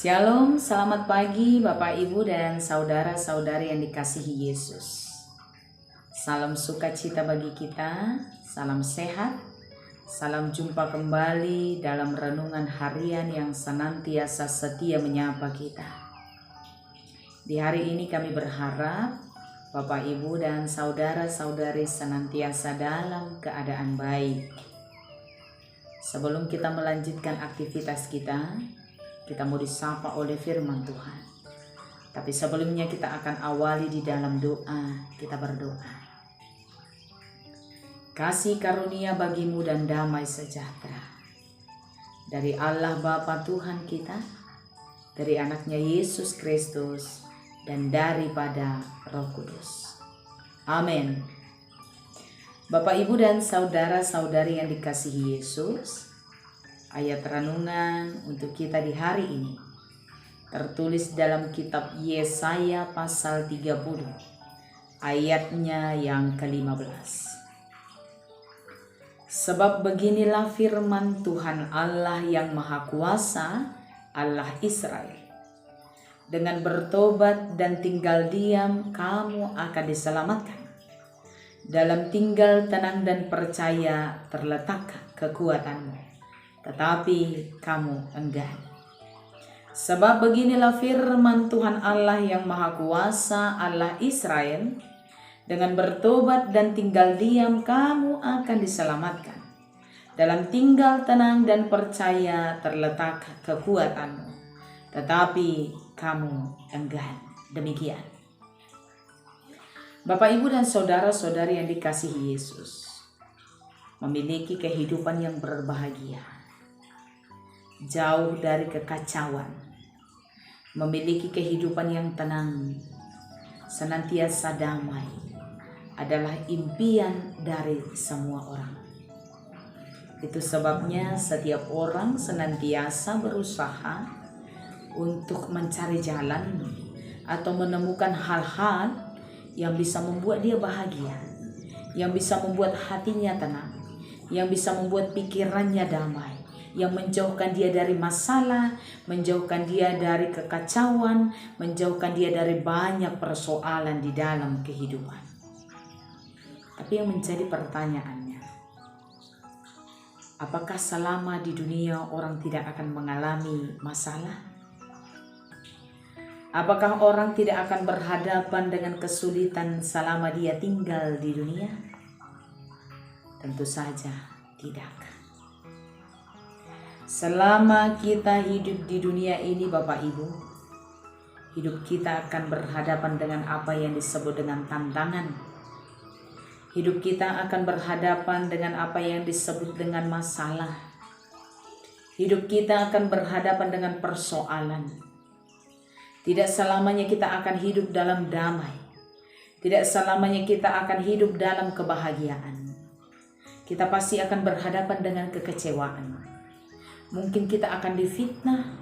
Shalom, selamat pagi Bapak Ibu dan saudara-saudari yang dikasihi Yesus. Salam sukacita bagi kita, salam sehat, salam jumpa kembali dalam renungan harian yang senantiasa setia menyapa kita. Di hari ini kami berharap Bapak Ibu dan saudara-saudari senantiasa dalam keadaan baik. Sebelum kita melanjutkan aktivitas kita mau disapa oleh firman Tuhan. Tapi sebelumnya kita akan awali di dalam doa. Kita berdoa. Kasih karunia bagimu dan damai sejahtera dari Allah Bapa Tuhan kita, dari anaknya Yesus Kristus, dan daripada Roh Kudus. Amin. Bapak Ibu dan saudara-saudari yang dikasihi Yesus, ayat renungan untuk kita di hari ini tertulis dalam kitab Yesaya pasal 30 ayatnya yang ke-15. Sebab beginilah firman Tuhan Allah yang Maha Kuasa, Allah Israel. Dengan bertobat dan tinggal diam kamu akan diselamatkan. Dalam tinggal tenang dan percaya terletak kekuatanmu. Tetapi kamu enggan. Sebab beginilah firman Tuhan Allah yang Maha Kuasa, Allah Israel. Dengan bertobat dan tinggal diam kamu akan diselamatkan. Dalam tinggal tenang dan percaya terletak kekuatanmu. Tetapi kamu enggan. Demikian. Bapak, Ibu, dan saudara-saudari yang dikasihi Yesus, memiliki kehidupan yang berbahagia, jauh dari kekacauan, memiliki kehidupan yang tenang, senantiasa damai, adalah impian dari semua orang. Itu sebabnya setiap orang senantiasa berusaha untuk mencari jalan atau menemukan hal-hal yang bisa membuat dia bahagia, yang bisa membuat hatinya tenang, yang bisa membuat pikirannya damai, yang menjauhkan dia dari masalah, menjauhkan dia dari kekacauan, menjauhkan dia dari banyak persoalan di dalam kehidupan. Tapi yang menjadi pertanyaannya, apakah selama di dunia orang tidak akan mengalami masalah? Apakah orang tidak akan berhadapan dengan kesulitan selama dia tinggal di dunia? Tentu saja tidak. Selama kita hidup di dunia ini, Bapak Ibu, hidup kita akan berhadapan dengan apa yang disebut dengan tantangan. Hidup kita akan berhadapan dengan apa yang disebut dengan masalah. Hidup kita akan berhadapan dengan persoalan. Tidak selamanya kita akan hidup dalam damai. Tidak selamanya kita akan hidup dalam kebahagiaan. Kita pasti akan berhadapan dengan kekecewaan. Mungkin kita akan difitnah,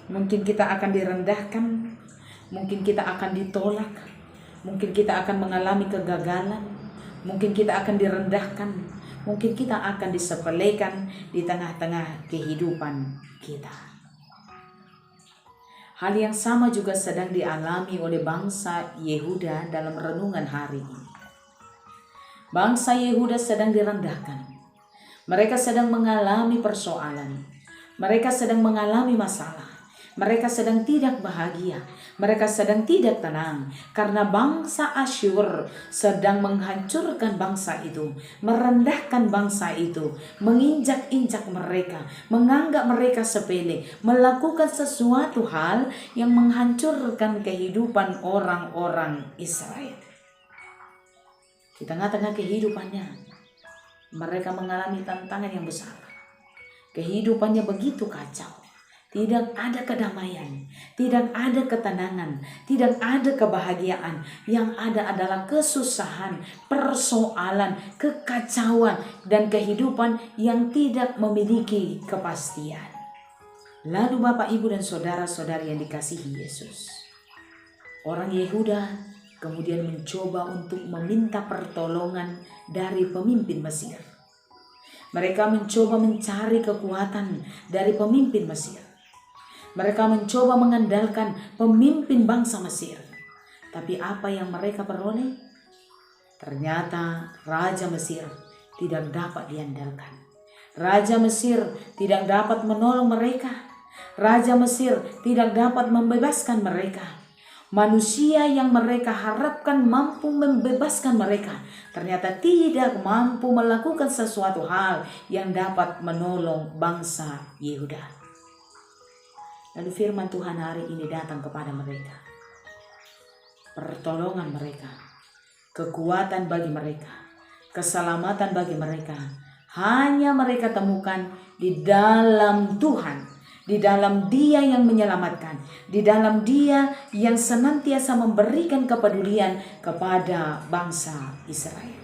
mungkin kita akan direndahkan, mungkin kita akan ditolak, mungkin kita akan mengalami kegagalan, mungkin kita akan direndahkan, mungkin kita akan disepelekan di tengah-tengah kehidupan kita. Hal yang sama juga sedang dialami oleh bangsa Yehuda dalam renungan hari ini. Bangsa Yehuda sedang direndahkan. Mereka sedang mengalami persoalan. Mereka sedang mengalami masalah. Mereka sedang tidak bahagia. Mereka sedang tidak tenang. Karena bangsa Asyur sedang menghancurkan bangsa itu. Merendahkan bangsa itu. Menginjak-injak mereka. Menganggap mereka sepele. Melakukan sesuatu hal yang menghancurkan kehidupan orang-orang Israel. Di tengah-tengah kehidupannya, mereka mengalami tantangan yang besar. Kehidupannya begitu kacau. Tidak ada kedamaian, tidak ada ketenangan, tidak ada kebahagiaan. Yang ada adalah kesusahan, persoalan, kekacauan, dan kehidupan yang tidak memiliki kepastian. Lalu Bapak, Ibu, dan saudara-saudari yang dikasihi Yesus, orang Yehuda kemudian mencoba untuk meminta pertolongan dari pemimpin Mesir. Mereka mencoba mencari kekuatan dari pemimpin Mesir. Mereka mencoba mengandalkan pemimpin bangsa Mesir. Tapi apa yang mereka peroleh? Ternyata Raja Mesir tidak dapat diandalkan. Raja Mesir tidak dapat menolong mereka. Raja Mesir tidak dapat membebaskan mereka. Manusia yang mereka harapkan mampu membebaskan mereka ternyata tidak mampu melakukan sesuatu hal yang dapat menolong bangsa Yehuda. Lalu firman Tuhan hari ini datang kepada mereka. Pertolongan mereka, kekuatan bagi mereka, keselamatan bagi mereka, hanya mereka temukan di dalam Tuhan, di dalam Dia yang menyelamatkan, di dalam Dia yang senantiasa memberikan kepedulian kepada bangsa Israel.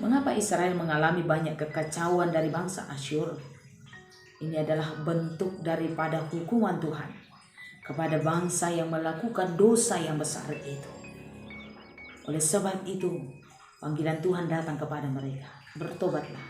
Mengapa Israel mengalami banyak kekacauan dari bangsa Asyur? Ini adalah bentuk daripada hukuman Tuhan kepada bangsa yang melakukan dosa yang besar itu. Oleh sebab itu, panggilan Tuhan datang kepada mereka. Bertobatlah,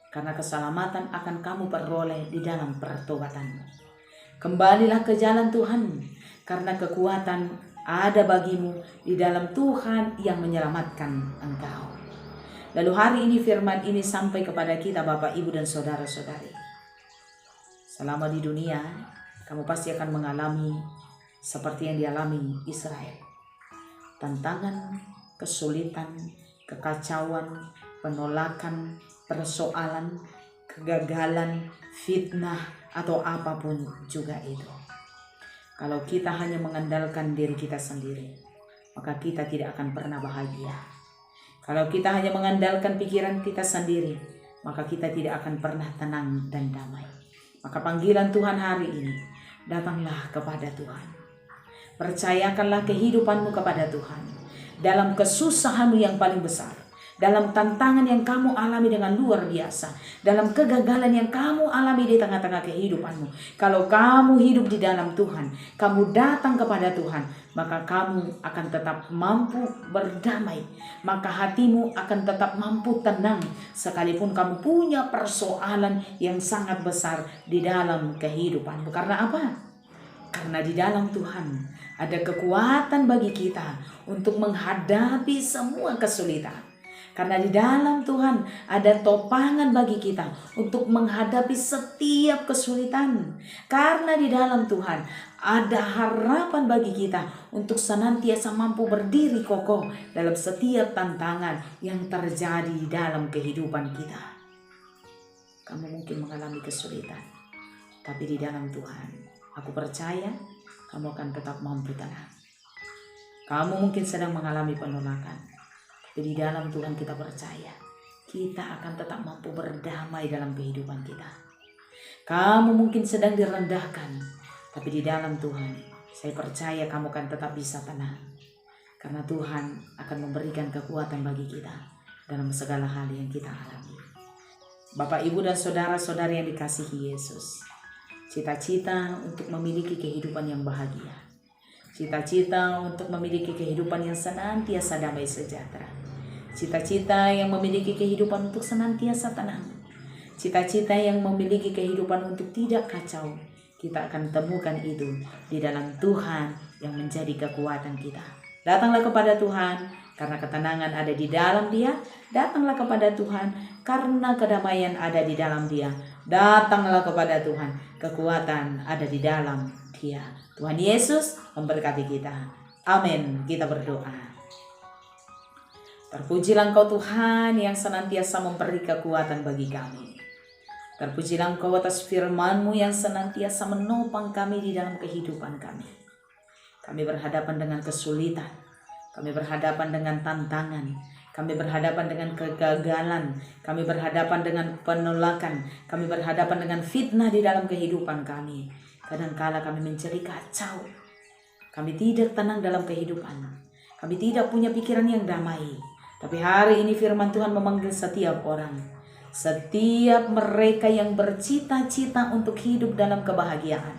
karena keselamatan akan kamu peroleh di dalam pertobatanmu. Kembalilah ke jalan Tuhan, karena kekuatan ada bagimu di dalam Tuhan yang menyelamatkan engkau. Lalu hari ini firman ini sampai kepada kita Bapak, Ibu, dan saudara-saudari. Selama di dunia, kamu pasti akan mengalami seperti yang dialami Israel. Tantangan, kesulitan, kekacauan, penolakan, persoalan, kegagalan, fitnah, atau apapun juga itu. Kalau kita hanya mengandalkan diri kita sendiri, maka kita tidak akan pernah bahagia. Kalau kita hanya mengandalkan pikiran kita sendiri, maka kita tidak akan pernah tenang dan damai. Maka panggilan Tuhan hari ini, datanglah kepada Tuhan. Percayakanlah kehidupanmu kepada Tuhan. Dalam kesusahanmu yang paling besar, dalam tantangan yang kamu alami dengan luar biasa, dalam kegagalan yang kamu alami di tengah-tengah kehidupanmu, kalau kamu hidup di dalam Tuhan, kamu datang kepada Tuhan, maka kamu akan tetap mampu berdamai, maka hatimu akan tetap mampu tenang, sekalipun kamu punya persoalan yang sangat besar di dalam kehidupanmu. Karena apa? Karena di dalam Tuhan ada kekuatan bagi kita untuk menghadapi semua kesulitan. Karena di dalam Tuhan ada topangan bagi kita untuk menghadapi setiap kesulitan. Karena di dalam Tuhan ada harapan bagi kita untuk senantiasa mampu berdiri kokoh dalam setiap tantangan yang terjadi dalam kehidupan kita. Kamu mungkin mengalami kesulitan, tapi di dalam Tuhan, aku percaya kamu akan tetap mampu tenang. Kamu mungkin sedang mengalami penolakan, tapi di dalam Tuhan kita percaya, kita akan tetap mampu berdamai dalam kehidupan kita. Kamu mungkin sedang direndahkan, tapi di dalam Tuhan, saya percaya kamu akan tetap bisa tenang. Karena Tuhan akan memberikan kekuatan bagi kita dalam segala hal yang kita alami. Bapak, Ibu, dan saudara-saudari yang dikasihi Yesus, cita-cita untuk memiliki kehidupan yang bahagia, cita-cita untuk memiliki kehidupan yang senantiasa damai sejahtera, cita-cita yang memiliki kehidupan untuk senantiasa tenang, cita-cita yang memiliki kehidupan untuk tidak kacau, kita akan temukan itu di dalam Tuhan yang menjadi kekuatan kita. Datanglah kepada Tuhan, karena ketenangan ada di dalam Dia. Datanglah kepada Tuhan, karena kedamaian ada di dalam Dia. Datanglah kepada Tuhan, kekuatan ada di dalam Dia. Tuhan Yesus memberkati kita. Amin. Kita berdoa. Terpujilah Engkau Tuhan yang senantiasa memberi kekuatan bagi kami. Terpujilah Engkau atas firman-Mu yang senantiasa menopang kami di dalam kehidupan kami. Kami berhadapan dengan kesulitan, kami berhadapan dengan tantangan, kami berhadapan dengan kegagalan, kami berhadapan dengan penolakan, kami berhadapan dengan fitnah di dalam kehidupan kami. Kadangkala kami menjadi kacau, kami tidak tenang dalam kehidupan, kami tidak punya pikiran yang damai. Tapi hari ini firman Tuhan memanggil setiap orang, setiap mereka yang bercita-cita untuk hidup dalam kebahagiaan,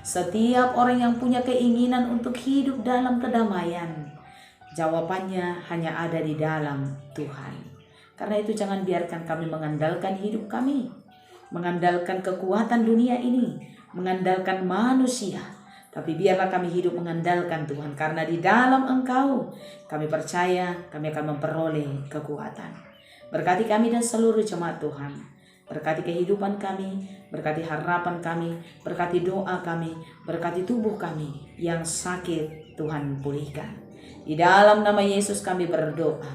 setiap orang yang punya keinginan untuk hidup dalam kedamaian. Jawabannya hanya ada di dalam Tuhan. Karena itu jangan biarkan kami mengandalkan hidup kami, mengandalkan kekuatan dunia ini, mengandalkan manusia. Tapi biarlah kami hidup mengandalkan Tuhan, karena di dalam Engkau kami percaya kami akan memperoleh kekuatan. Berkati kami dan seluruh jemaat Tuhan. Berkati kehidupan kami, berkati harapan kami, berkati doa kami, berkati tubuh kami yang sakit Tuhan pulihkan. Di dalam nama Yesus kami berdoa.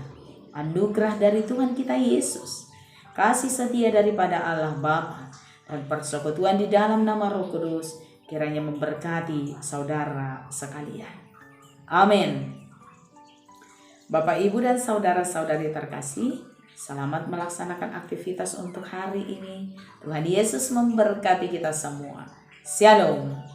Anugerah dari Tuhan kita Yesus, kasih setia daripada Allah Bapa, dan persekutuan di dalam nama Roh Kudus kiranya memberkati saudara sekalian. Amin. Bapak, Ibu, dan saudara-saudari terkasih, selamat melaksanakan aktivitas untuk hari ini. Tuhan Yesus memberkati kita semua. Shalom.